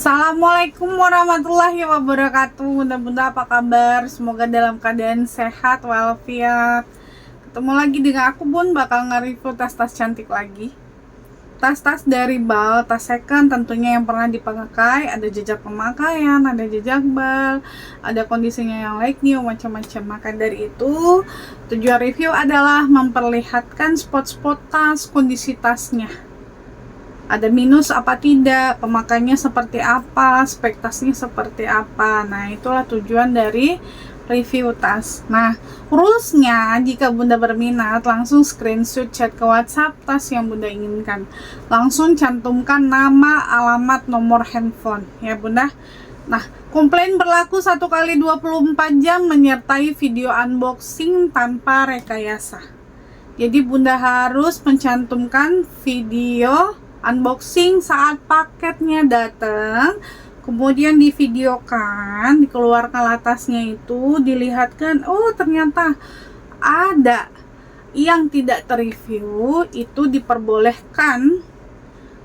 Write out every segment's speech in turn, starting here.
Assalamualaikum warahmatullahi wabarakatuh. Bunda-bunda apa kabar? Semoga dalam keadaan sehat walafiat. Ketemu lagi dengan aku Bun, bakal nge-review tas-tas cantik lagi. Tas-tas dari Bal, tas second tentunya yang pernah dipakai, ada jejak pemakaian, ada jejak bal, ada kondisinya yang like new, macam-macam. Maka dari itu, tujuan review adalah memperlihatkan spot-spot tas, kondisi tasnya. Ada minus apa tidak, pemakaiannya seperti apa, spek tasnya seperti apa. Nah, itulah tujuan dari review tas. Nah, rulesnya jika Bunda berminat, langsung screenshot chat ke WhatsApp tas yang Bunda inginkan. Langsung cantumkan nama, alamat, nomor handphone ya Bunda. Nah, komplain berlaku 1 kali 24 jam menyertai video unboxing tanpa rekayasa. Jadi Bunda harus mencantumkan video unboxing saat paketnya datang, kemudian divideokan, dikeluarkan tasnya itu, dilihatkan, oh ternyata ada yang tidak terreview, itu diperbolehkan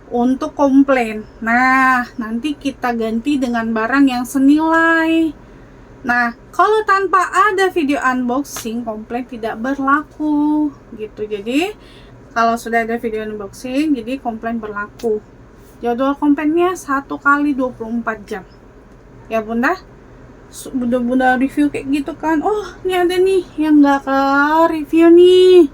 untuk komplain. Nah, nanti kita ganti dengan barang yang senilai. Nah, kalau tanpa ada video unboxing, komplain tidak berlaku gitu. Jadi kalau sudah ada video unboxing, jadi komplain berlaku. Jadwal komplainnya 1 kali 24 jam. Ya Bunda, Bunda review kayak gitu kan. Oh, ini ada nih yang nggak ke review nih.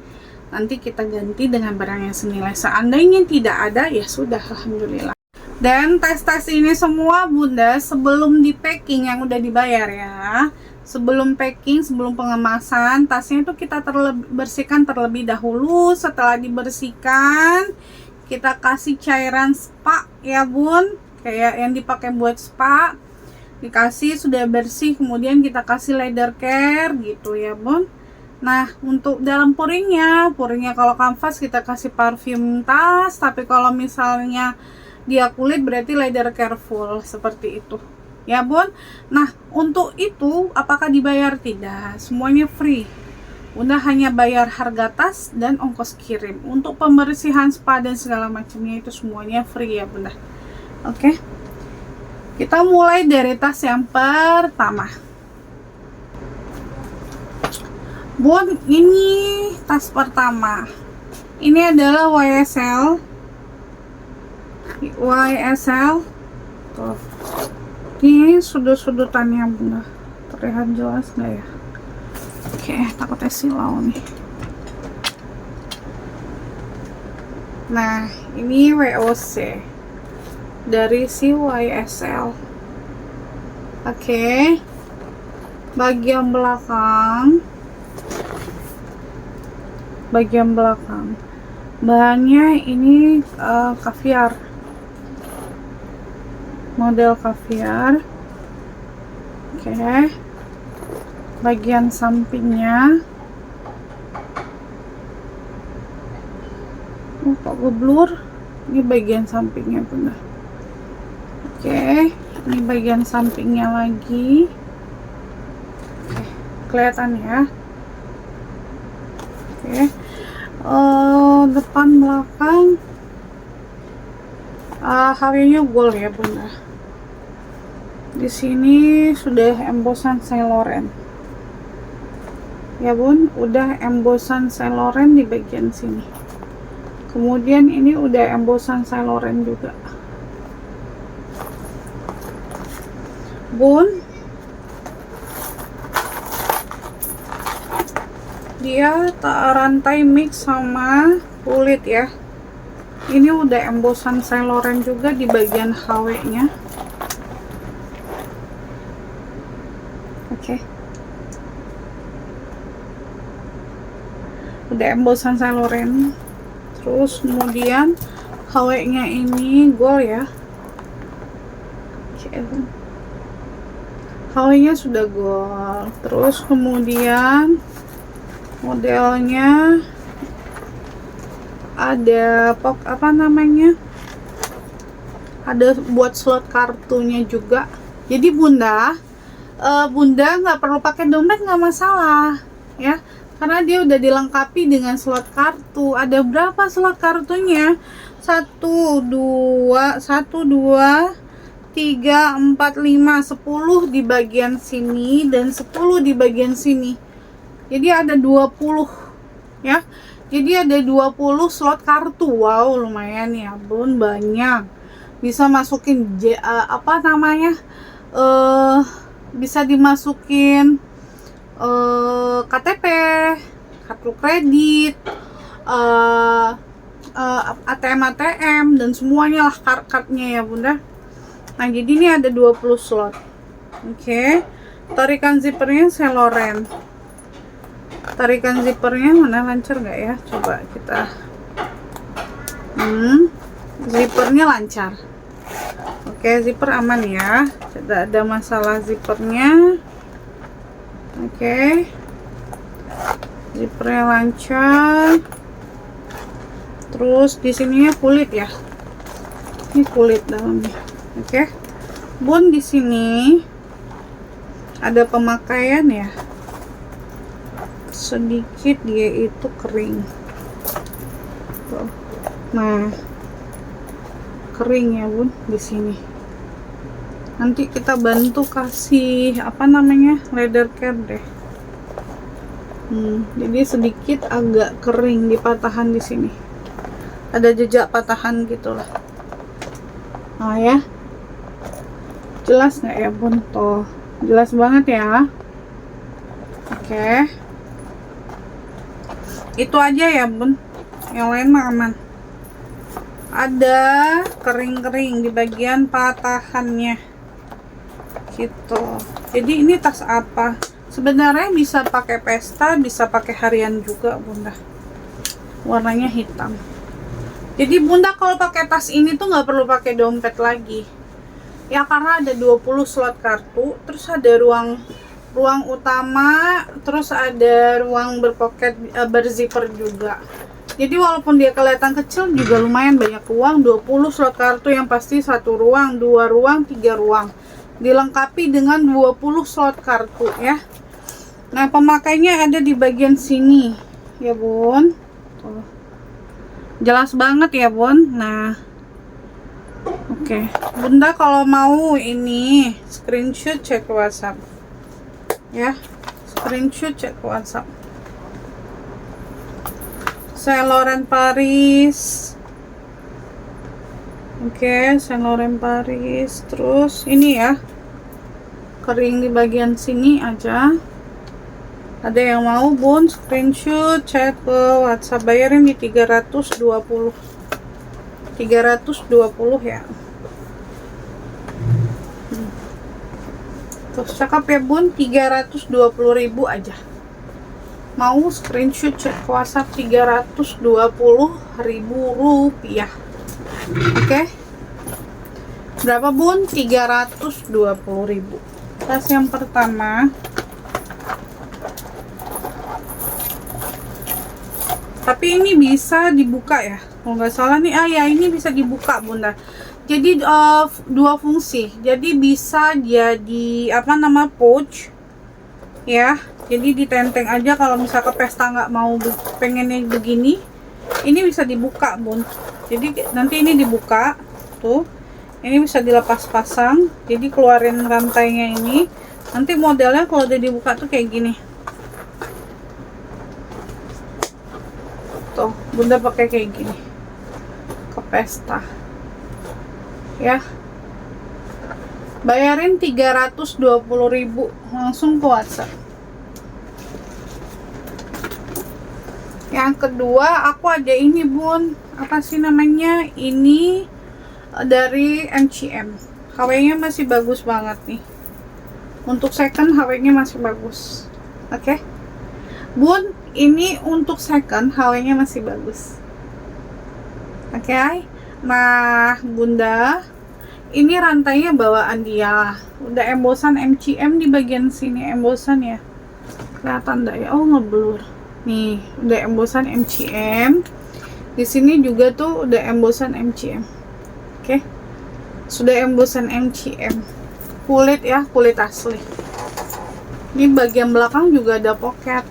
Nanti kita ganti dengan barang yang senilai. Seandainya tidak ada, ya sudah, alhamdulillah. Dan tas-tas ini semua Bunda sebelum di packing yang udah dibayar ya. Sebelum packing, sebelum pengemasan, tasnya itu kita bersihkan terlebih dahulu. Setelah dibersihkan, kita kasih cairan spa ya Bun, kayak yang dipakai buat spa. Dikasih sudah bersih, kemudian kita kasih leather care gitu ya Bun. Nah, untuk dalam puringnya kalau kanvas kita kasih parfum tas, tapi kalau misalnya dia kulit berarti leather care full, seperti itu ya Bun. Nah, untuk itu apakah dibayar? Tidak, semuanya free. Bunda hanya bayar harga tas dan ongkos kirim. Untuk pembersihan spa dan segala macamnya itu semuanya free ya Bunda. Oke, kita mulai dari tas yang pertama Bun. Ini tas pertama, ini adalah YSL tuh. Ini sudut-sudutannya Bunda, terlihat jelas nggak ya? Oke, takutnya silau nih. Nah, ini WOC dari si YSL. Oke, bagian belakang bahannya ini kaviar, model kaviar. Oke, bagian sampingnya kok geblur. Ini bagian sampingnya Bunda. Oke, ini bagian sampingnya lagi. Oke, kelihatan ya. Oke, depan belakang HW-nya gold ya Bunda. Di sini sudah embosan Saint Laurent ya Bun, udah embosan Saint Laurent di bagian sini. Kemudian ini udah embosan Saint Laurent juga Bun. Dia rantai mix sama kulit ya. Ini udah embosan Saint Laurent juga di bagian HW-nya. Oke, udah embosan Saint Laurent. Terus kemudian HW-nya ini gold ya. Oke, HW-nya sudah gold. Terus kemudian modelnya ada ada buat slot kartunya juga. Jadi Bunda nggak perlu pakai dompet, nggak masalah ya, karena dia udah dilengkapi dengan slot kartu. Ada berapa slot kartunya? 1 2 3, 4, 5, 10 di bagian sini dan 10 di bagian sini. Jadi ada 20 ya. Jadi ada 20 slot kartu. Wow, lumayan ya, Bun, banyak. Bisa masukin apa namanya? Bisa dimasukin KTP, kartu kredit, ATM dan semuanya lah cardnya ya Bunda. Nah jadi ini ada 20 slot. Oke. Tarikan zippernya Seloren. Tarikan zippernya mana, lancar nggak ya? Coba kita. Zippernya lancar. Oke, zipper aman ya. Tidak ada masalah zippernya. Oke. Zippernya lancar. Terus di sininya kulit ya. Ini kulit dalamnya. Oke. Bun, di sini ada pemakaian ya. Sedikit dia itu kering. Tuh. Nah, kering ya Bun di sini. Nanti kita bantu kasih apa namanya, leather care deh. Jadi sedikit agak kering di patahan di sini. Ada jejak patahan gitulah. Nah ya, jelas nggak ya Bun? Tuh, jelas banget ya. Oke, itu aja ya Bun. Yang lain mah aman. Ada kering-kering di bagian patahannya gitu. Jadi ini tas apa? Sebenarnya bisa pakai pesta, bisa pakai harian juga Bunda. Warnanya hitam. Jadi Bunda kalau pakai tas ini tuh nggak perlu pakai dompet lagi ya, karena ada 20 slot kartu, terus ada ruang utama, terus ada ruang berpoket, berzipper juga. Jadi walaupun dia kelihatan kecil juga lumayan banyak ruang. 20 slot kartu yang pasti 1 ruang, 2 ruang, 3 ruang. Dilengkapi dengan 20 slot kartu ya. Nah, pemakainya ada di bagian sini ya Bun. Tuh. Jelas banget ya Bun. Nah, oke. Bunda kalau mau ini screenshot cek WhatsApp ya. Screenshot cek WhatsApp. Seloren Paris. Oke, Seloren Paris. Terus ini ya, kering di bagian sini aja. Ada yang mau Bun, screenshot chat ke WhatsApp, bayarin di 320. 320 ya. Terus cakep ya Bun, 320.000 aja. Mau screenshot cek WhatsApp 320.000 rupiah. Oke. Berapa Bun? 320.000. Tas yang pertama. Tapi ini bisa dibuka ya. Kalau nggak salah nih, ya ini bisa dibuka Bunda. Jadi dua fungsi. Jadi bisa jadi apa nama, pouch ya. Jadi ditenteng aja kalau misal ke pesta nggak mau pengennya begini, ini bisa dibuka Bun. Jadi nanti ini dibuka tuh, ini bisa dilepas pasang. Jadi keluarin rantainya ini. Nanti modelnya kalau udah dibuka tuh kayak gini. Tuh, Bunda pakai kayak gini ke pesta ya. Bayarin 320.000 langsung ke WhatsApp. Yang kedua aku ada ini Bun, apa sih namanya, ini dari MCM. HW-nya masih bagus banget nih. Untuk second HW-nya masih bagus. Oke. Bun, ini untuk second HW-nya masih bagus. Oke. Nah, Bunda, ini rantainya bawaan dia. Udah embosan MCM di bagian sini, embosan ya. Kelihatan enggak ya? Oh, ngeblur. Nih, udah embosan MCM. Di sini juga tuh udah embosan MCM. Oke. Sudah embosan MCM. Kulit ya, kulit asli. Ini bagian belakang juga ada pocket.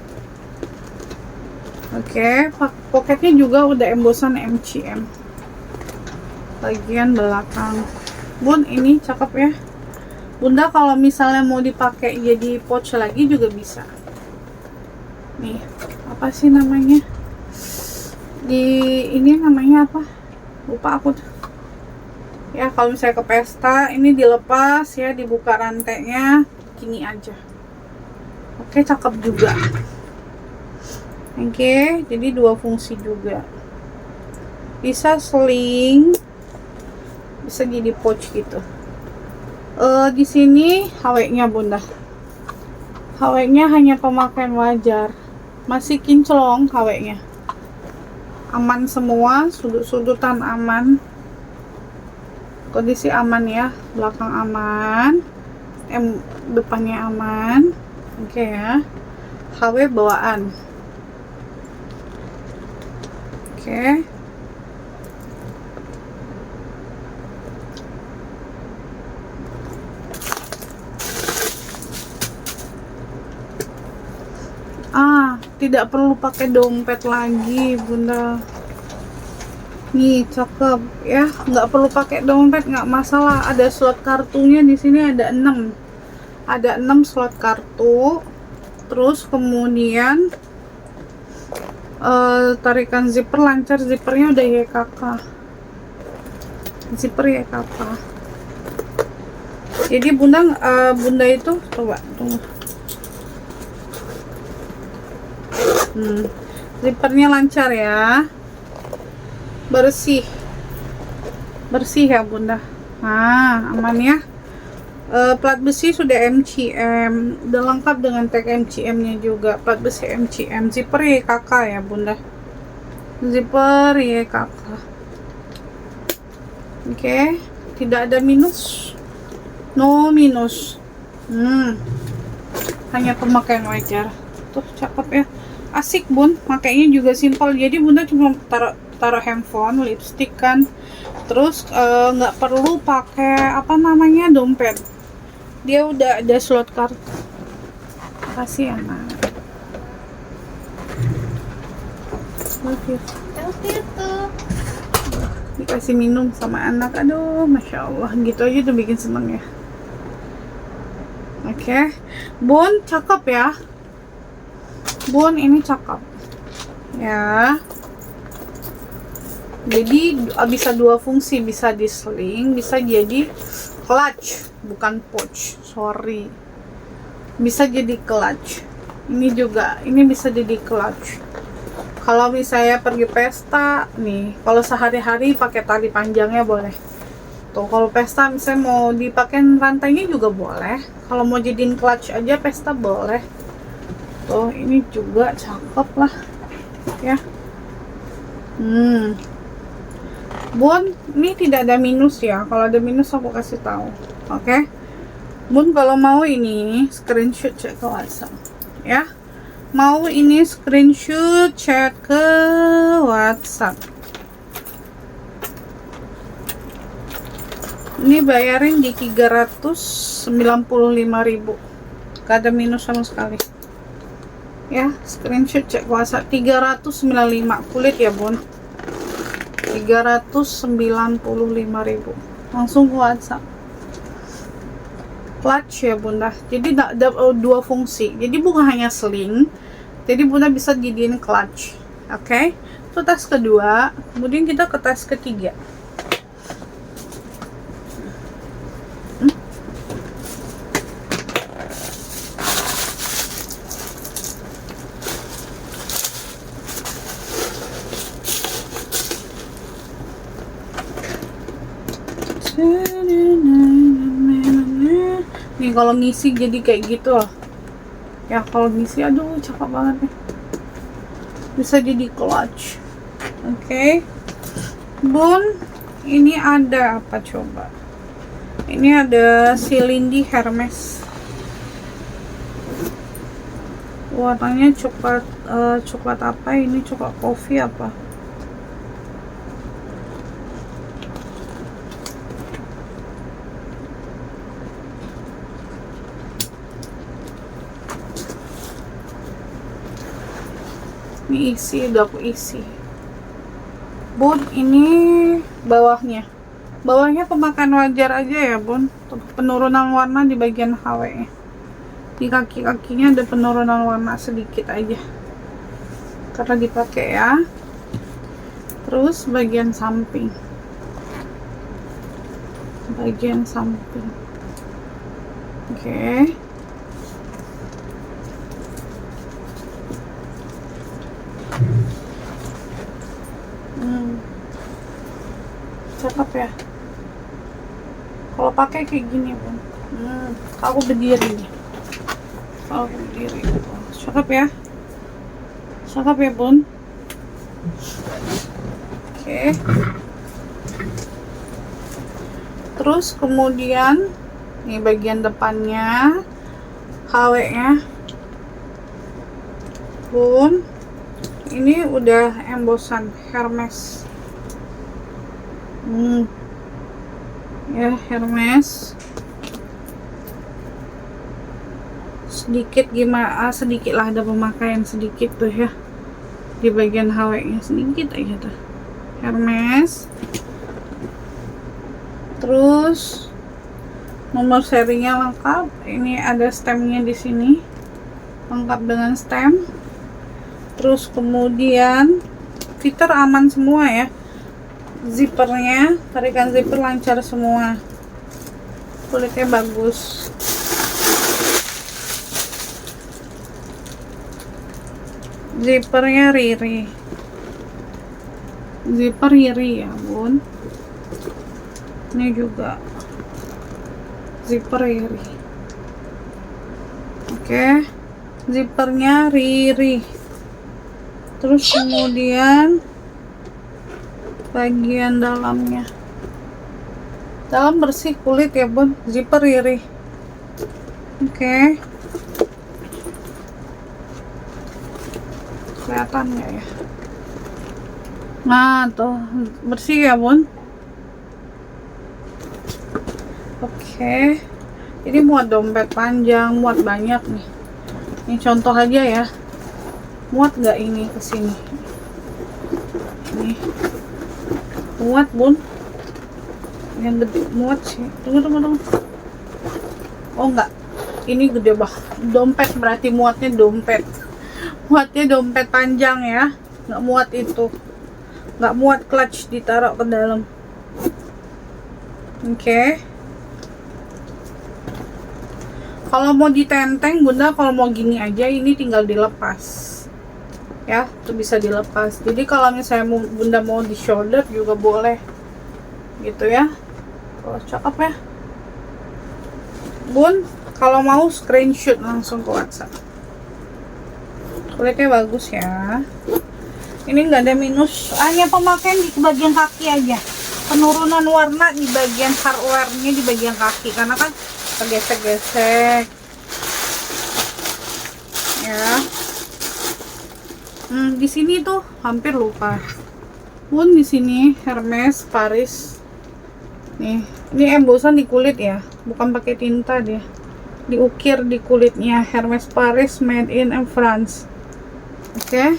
Oke, poketnya juga udah embosan MCM. Bagian belakang. Bun, ini cakep ya. Bunda kalau misalnya mau dipakai jadi pouch lagi juga bisa. Nih, apa sih namanya? Ini namanya apa? Lupa aku tuh. Ya, kalau misalnya ke pesta, ini dilepas ya, dibuka rantainya, gini aja. Oke, cakep juga. Oke, jadi dua fungsi juga. Bisa sling, bisa jadi pouch gitu. Di sini HW-nya bunda. HW-nya hanya pemakaian wajar. Masih kinclong HW-nya. Aman semua, sudut-sudutan aman. Kondisi aman ya, belakang aman. Depannya aman. Oke ya. HW bawaan. Oke. Tidak perlu pakai dompet lagi bunda. Nih cakep ya, nggak perlu pakai dompet, nggak masalah. Ada slot kartunya di sini, ada 6 slot kartu. Terus kemudian tarikan zipper lancar, zippernya udah YKK, zipper YKK. Jadi bunda itu coba tunggu. Zippernya lancar ya, bersih ya bunda. Aman ya. Plat besi sudah MCM, udah lengkap dengan tag MCM nya juga. Plat besi MCM, zipper YKK ya bunda, zipper YKK. Oke, tidak ada minus, no minus. Hanya pemakaian wajar. Tuh cakep ya, asik bun, makainya juga simpel. Jadi bunda cuma taruh handphone, lipstick kan, terus nggak perlu pakai dompet. Dia udah ada slot kartu. Kasih ya nak. Dikasih minum sama anak, aduh masya Allah, gitu aja tuh bikin seneng ya. Oke, bun cakep ya. Bun ini cakep ya. Jadi bisa dua fungsi, bisa di sling, bisa jadi clutch, bukan pouch, sorry, bisa jadi clutch. Ini juga, ini bisa jadi clutch kalau misalnya pergi pesta nih. Kalau sehari-hari pakai tali panjangnya boleh tuh. Kalau pesta misalnya mau dipakai rantainya juga boleh. Kalau mau jadiin clutch aja pesta boleh tuh. Ini juga cakep lah ya. Bun, ini tidak ada minus ya. Kalau ada minus aku kasih tahu. Oke. Bun, kalau mau ini screenshot cek ke WhatsApp ya. Mau ini screenshot chat ke WhatsApp. Ini bayarin di 395.000. Gak ada minus sama sekali. Ya, screenshot cek ke WhatsApp 395 kulit ya, Bun. 395.000. Langsung ke WhatsApp. Clutch ya bunda, jadi ada dua fungsi, jadi bukan hanya sling, jadi bunda bisa jadiin clutch. Oke, itu tas kedua. Kemudian kita ke tas ketiga. Nih kalau ngisi jadi kayak gitu loh ya. Kalau ngisi aduh cakep banget nih, bisa jadi clutch. Oke. Bun, ini ada apa coba? Ini ada Silindi Hermes, warnanya coklat apa ini, coklat kopi apa. Ini udah aku isi. Bun, ini bawahnya Bawahnya pemakaian wajar aja ya bun, penurunan warna di bagian HW nya. Di kaki-kakinya ada penurunan warna sedikit aja karena dipakai ya. Terus bagian samping, oke. Cakep ya kalau pakai kayak gini bun. Aku berdiri, cakep ya bun. Oke. Terus kemudian ini bagian depannya HW nya bun, ini udah embosan Hermes. Ya Hermes sedikit sedikit lah, ada pemakaian sedikit tuh ya di bagian HW nya, sedikit aja tuh Hermes. Terus nomor serinya lengkap, ini ada stemnya di sini, lengkap dengan stem. Terus kemudian fitur aman semua ya, zippernya, tarikan zipper lancar semua, kulitnya bagus. Zippernya zipper riri ya bun. Ini juga zipper riri. Oke, zippernya riri. Terus kemudian bagian dalamnya, dalam bersih kulit ya bun, zipper riri. Oke. Kelihatan nggak ya? Nah tuh bersih ya bun. Oke, ini muat dompet panjang, muat banyak nih. Ini contoh aja ya, muat nggak ini kesini? Ini muat bun, yang gede muat sih. Tunggu. Oh enggak, ini gede banget. Dompet berarti muatnya dompet. Muatnya dompet panjang ya, nggak muat itu, nggak muat clutch ditaruh ke dalam. Oke. Kalau mau ditenteng bunda, kalau mau gini aja ini tinggal dilepas ya, itu bisa dilepas. Jadi kalau misalnya bunda mau di shoulder juga boleh gitu ya. Oh, cakep ya bun. Kalau mau screenshot langsung ke WhatsApp. Kulitnya bagus ya. Ini nggak ada minus, hanya pemakaian di bagian kaki aja, penurunan warna di bagian hardware-nya di bagian kaki karena kan gesek-gesek ya. Di sini tuh hampir lupa bun, di sini Hermes Paris nih. Ini embosan di kulit ya, bukan pakai tinta, dia diukir di kulitnya. Hermes Paris made in France. Oke,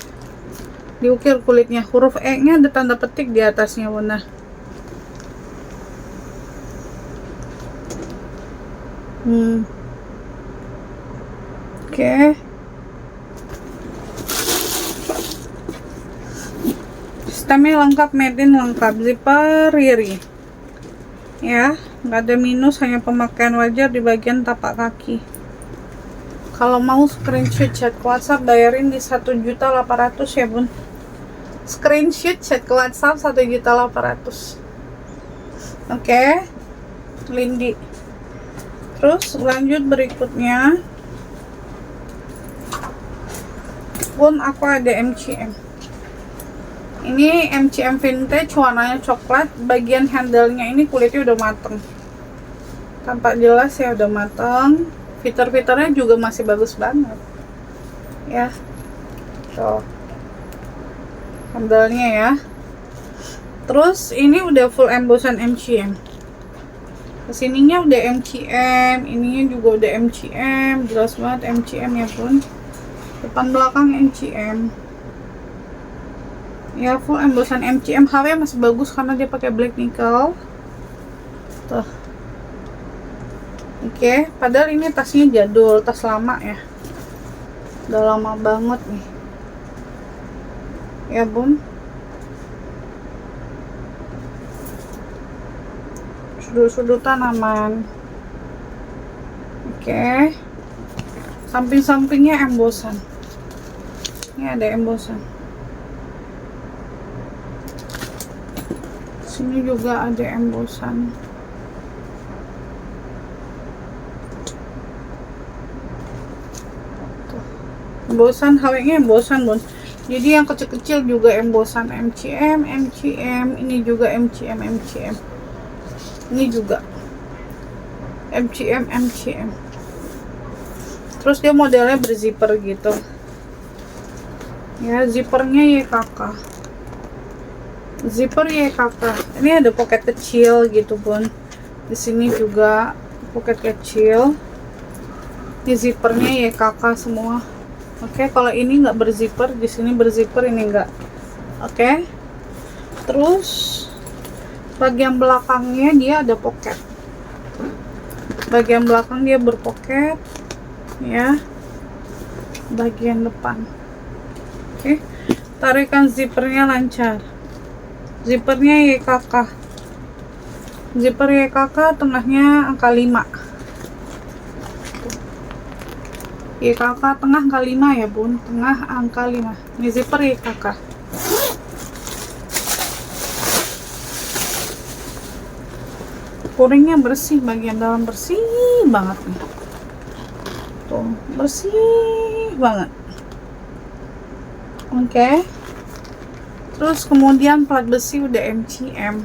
diukir kulitnya, huruf E nya ada tanda petik di atasnya bunda. Oke. Stemnya lengkap, made in lengkap, zipper riri ya, nggak ada minus, hanya pemakaian wajar di bagian tapak kaki. Kalau mau screenshot chat ke WhatsApp bayarin di 1.800.000 ya bun. Screenshot chat ke WhatsApp 1.800.000. Oke, Lindi. Terus lanjut berikutnya bun, aku ada MCM. Ini MCM vintage, warnanya coklat. Bagian handle-nya ini kulitnya udah mateng, tampak jelas ya, udah mateng. Fitur-fiturnya juga masih bagus banget ya. Tuh handle-nya ya. Terus ini udah full embosan MCM. Kesininya udah MCM, ininya juga udah MCM, jelas banget MCM ya pun. Depan belakang MCM ya, full embosan MCM. HW masih bagus karena dia pakai black nickel. Tuh. Oke, padahal ini tasnya jadul, tas lama ya. Udah lama banget nih. Ya bun. Sudut-sudutan aman. Oke. Samping-sampingnya embosan. Ini ada embosan. Sini juga ada embosan. Tuh. Embosan, HW-nya embosan bun. Jadi yang kecil-kecil juga embosan, MCM, ini juga MCM. Ini juga MCM. Terus dia modelnya berzipper gitu. Ya, zippernya YKK. Zipper YKK. Ini ada pocket kecil gitu bun. Di sini juga pocket kecil. Ini zippernya YKK semua. Oke, kalau ini nggak berzipper, di sini berzipper, ini enggak. Oke. Terus bagian belakangnya dia ada pocket. Bagian belakang dia berpocket, ya. Bagian depan. Oke. Tarikan zippernya lancar. Zippernya YKK. Zipper YKK, tengahnya angka 5. YKK tengah angka 5 ya bun, tengah angka 5. Ini zipper YKK. Kuringnya bersih, bagian dalam bersih banget nih. Tuh, bersih banget. Oke. Terus kemudian plat besi udah MCM.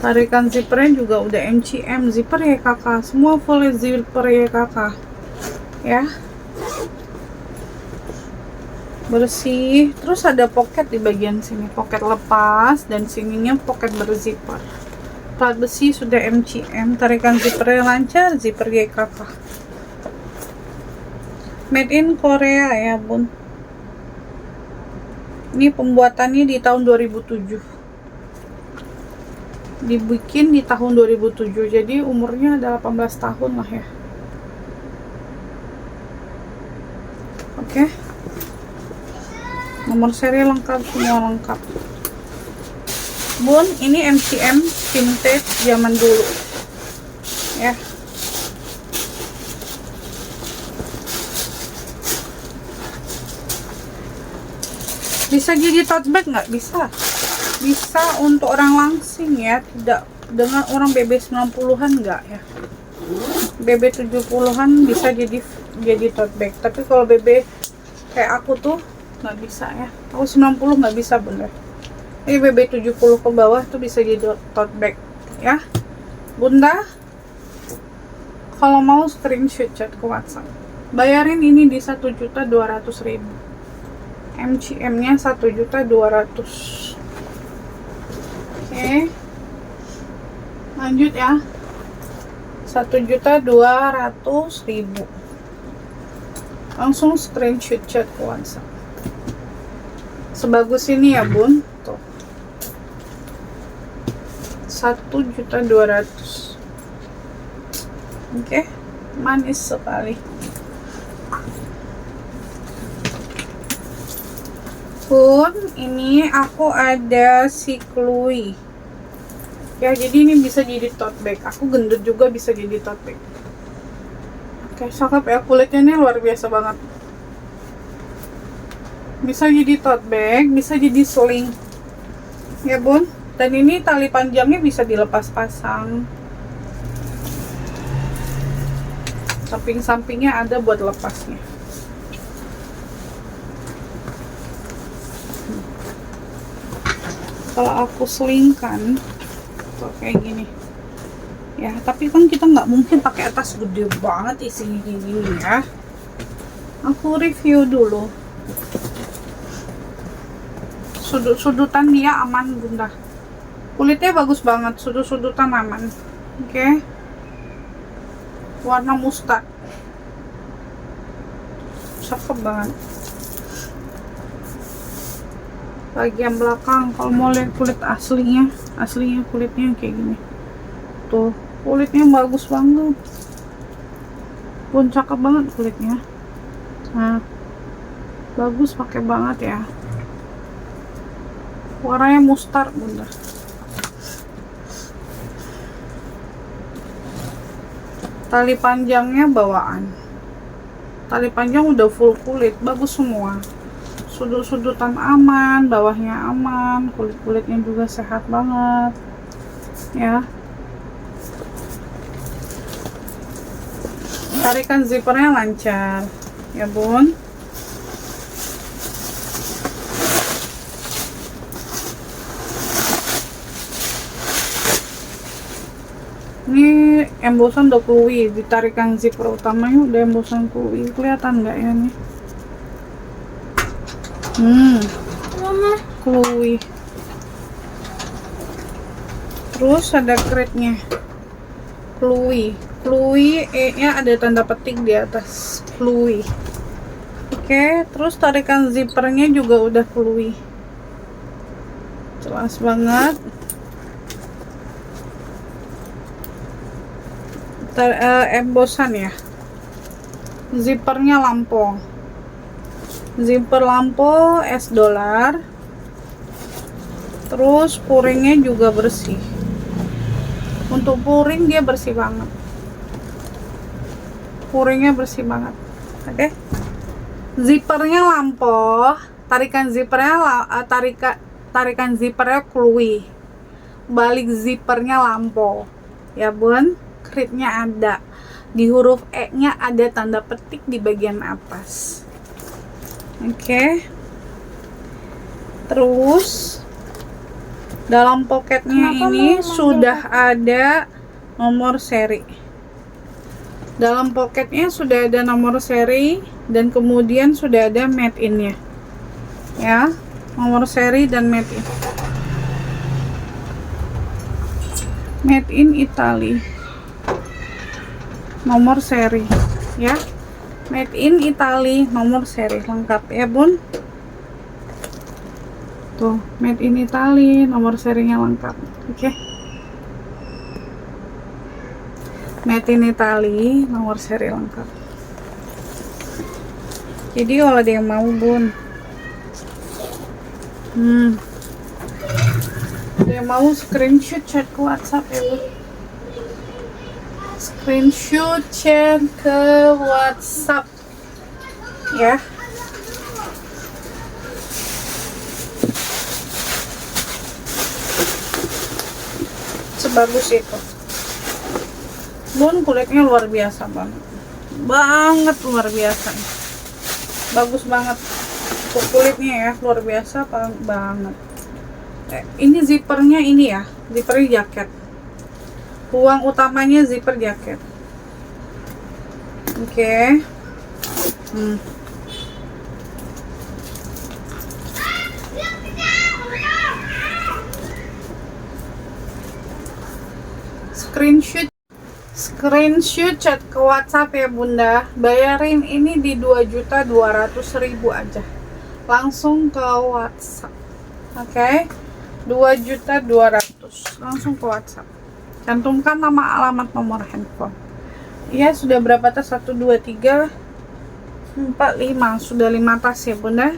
Tarikan zippernya juga udah MCM, zipper YKK, semua full zipper YKK. Ya. Bersih. Terus ada pocket di bagian sini, pocket lepas, dan sininya pocket berzipper. Plat besi sudah MCM, tarikan zippernya lancar, zipper YKK. Made in Korea ya bun. Ini pembuatannya di tahun 2007. Dibikin di tahun 2007, jadi umurnya ada 18 tahun lah ya. Oke. Nomor seri lengkap, semua lengkap. Bun, ini MCM vintage zaman dulu. Ya. Bisa jadi tote bag nggak? Bisa. Bisa untuk orang langsing ya, tidak dengan orang BB 90-an nggak ya. BB 70-an bisa jadi tote bag. Tapi kalau BB kayak aku tuh nggak bisa ya. Aku 90 nggak bisa bener. Ini BB 70 ke bawah tuh bisa jadi tote bag ya. Bunda, kalau mau screenshot chat ke WhatsApp. Bayarin ini di 1.200.000. MCM-nya 1.200.000. Oke. Lanjut ya. 1.200.000. Langsung screenshot chat ke WhatsApp. Sebagus ini ya, Bun. Tuh. 1.200.000. Oke. Manis sekali. Pun ini aku ada si Chloe ya, jadi ini bisa jadi tote bag. Aku gendut juga bisa jadi tote bag. Oke, cakep ya, kulitnya ini luar biasa banget. Bisa jadi tote bag, bisa jadi sling ya Bun. Dan ini tali panjangnya bisa dilepas pasang, samping-sampingnya ada buat lepasnya. Kalau aku selingkan tuh kayak gini ya, tapi kan kita nggak mungkin pakai tas gede banget isinya kayak gini ya. Aku review dulu. Sudut-sudutan dia aman Bunda, kulitnya bagus banget, sudut-sudutan aman. Oke. Warna mustard, cakep banget. Bagian belakang kalau mau lihat kulit aslinya kulitnya kayak gini. Tuh, kulitnya bagus banget. Bun, cakep banget kulitnya. Nah, bagus, pakai banget ya. Warnanya mustard, Bunda. Tali panjangnya bawaan. Tali panjang udah full kulit, bagus semua. Sudut-sudutan aman, bawahnya aman, kulit-kulitnya juga sehat banget. Ya. Tarikan zippernya lancar. Ya, Bun. Ini embosan udah keluwi, ditarikan zipper utamanya udah embosan keluwi. Kelihatan nggak ya nih? Keluwi. Terus ada kretnya. Keluwi. Keluwi E-nya ada tanda petik di atas. Keluwi. Oke, terus tarikan zippernya juga udah keluwi. Jelas banget. Embosan ya, zippernya lampo, zipper lampo $, terus puringnya juga bersih. Untuk puring dia bersih banget, puringnya bersih banget. Oke, zippernya lampo, tarikan zippernya keluwi, balik zippernya lampo ya, Bun. Kritnya ada, di huruf E nya ada tanda petik di bagian atas. Oke. Terus dalam poketnya ini sudah ada nomor seri. Dalam poketnya sudah ada nomor seri dan kemudian sudah ada made in nya ya, nomor seri dan made in. Made in Italy, nomor seri ya, made in Italy, nomor seri lengkap ya, Bun. Tuh, made in Italy, nomor serinya lengkap. Oke. Made in Italy, nomor seri lengkap. Jadi kalau ada yang mau, Bun, ada yang mau screenshot, chat ke WhatsApp ya, Bun. Screenshot chat ke WhatsApp ya. Sebagus itu, Bun. Kulitnya luar biasa banget, luar biasa, bagus banget untuk kulitnya ya, luar biasa banget. Ini zippernya ini ya, zippernya jaket. Ruang utamanya zipper jaket. Oke. Screenshot chat ke WhatsApp ya, Bunda. Bayarin ini di 2.200.000 aja. Langsung ke WhatsApp. Oke. 2.200.000 langsung ke WhatsApp. Cantumkan nama, alamat, nomor handphone. Iya, sudah berapa tas? 1, 2, 3, 4, 5. Sudah 5 tas ya, Bunda.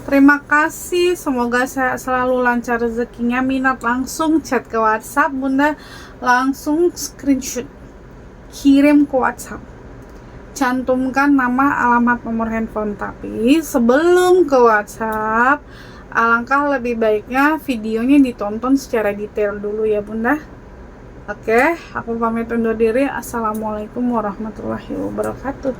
Terima kasih, semoga saya selalu lancar rezekinya. Minat langsung chat ke WhatsApp, Bunda. Langsung screenshot, kirim ke WhatsApp. Cantumkan nama, alamat, nomor handphone. Tapi sebelum ke WhatsApp, alangkah lebih baiknya videonya ditonton secara detail dulu ya, Bunda. Oke, aku pamit undur diri. Assalamualaikum warahmatullahi wabarakatuh.